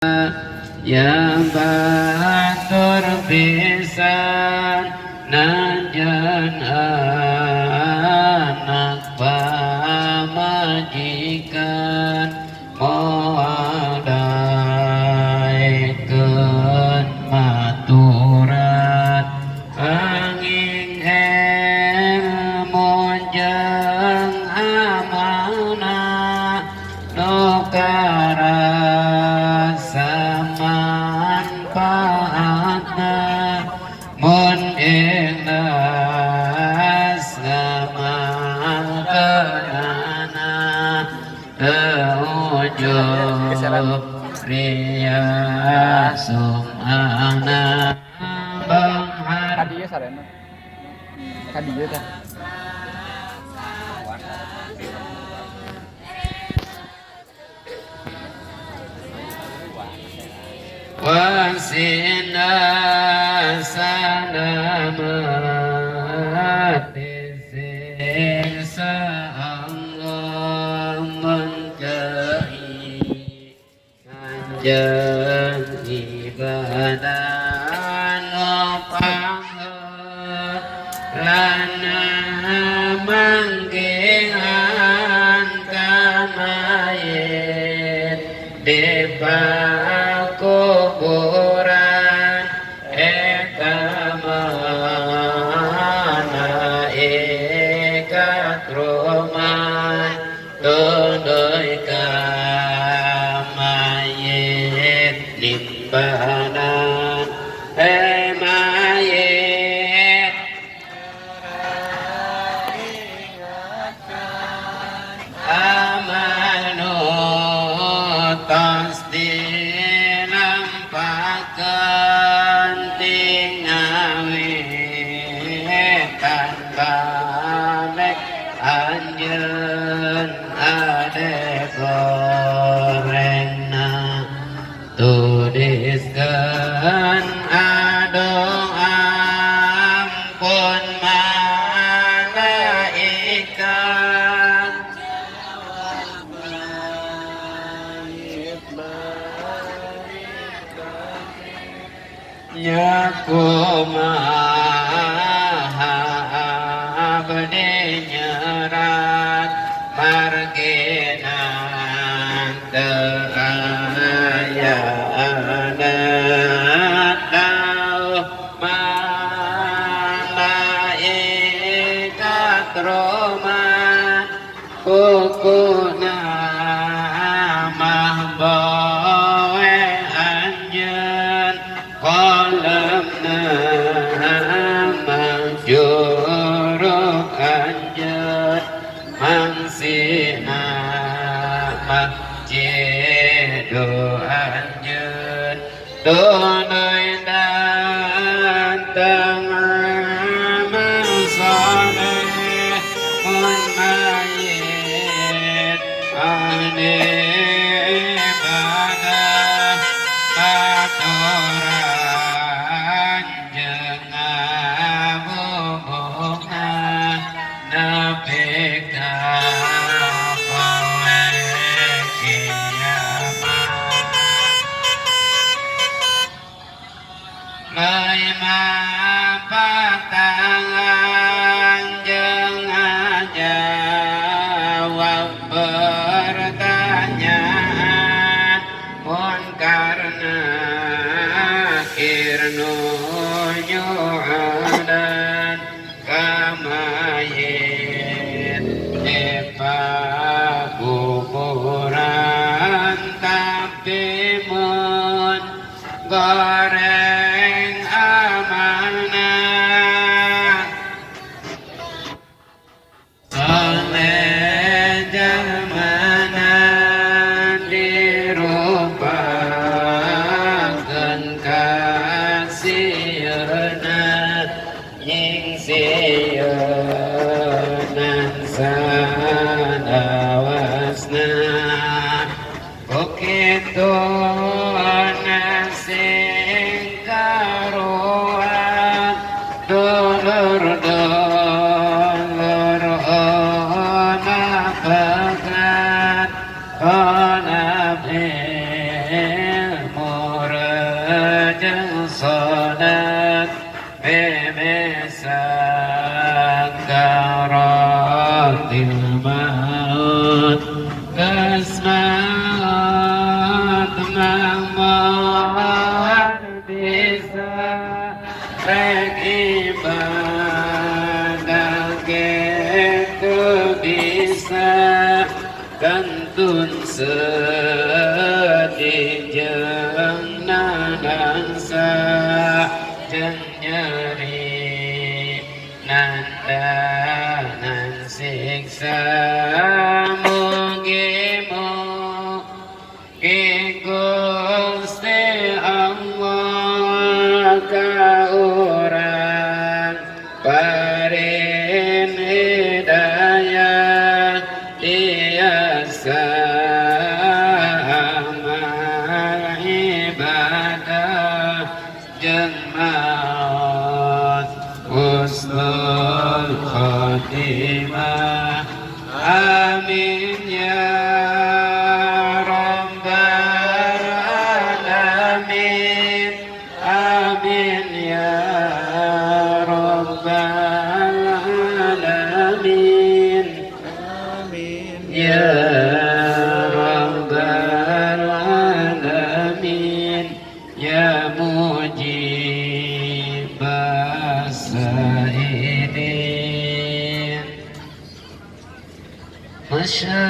Ya batur pisan najan anak pamajikan moal daekeun maturan angin ilmu jeung amanah nu manfaatna mun ikhlas ngamalkeunana teu ujub ria sumana banghar kadieu sarena kadieu teh wasina sanamat sisa Allah mencari kanjeng ibadah nopang lana manggihan kamayit kuburan eka mana eka troman tundoi kamayit limpanan mayit amanu tasdi anjeun ade gorengna tudiskeun adong ampun malaikat nyakumaha abdi nyerat marginan teu aya dauh malaikat roman pukuna mahboe anjeun kolemna manjuruk anjeun mangsina masjidu anjeun tunai dantang amal saleh mun mayit ane ibadah aturan jeung ngabubungna nepi ka poe kiamat lai mapatangan jeung ngajawab pertanyaan mun karna kirnu nyuadan kamayit kuburan tapi mun goreng amanah soleh jamana dirupakeun kasieuna nyingsieunan sadawasna kitu nasing بسكرات الموت كسمات ممر bisa ibadah itu bisa kantun sedih jeung nanangsa jeung nyeri nandanan siksa mugi Gusti Allah ka urang paring hidayah tiasa amal ibadah jeung maot husnul khotimah amin ya rabbal alamin amin ya rabbal alamin amin ya rabbal alamin ya mujibas sa'ilin masya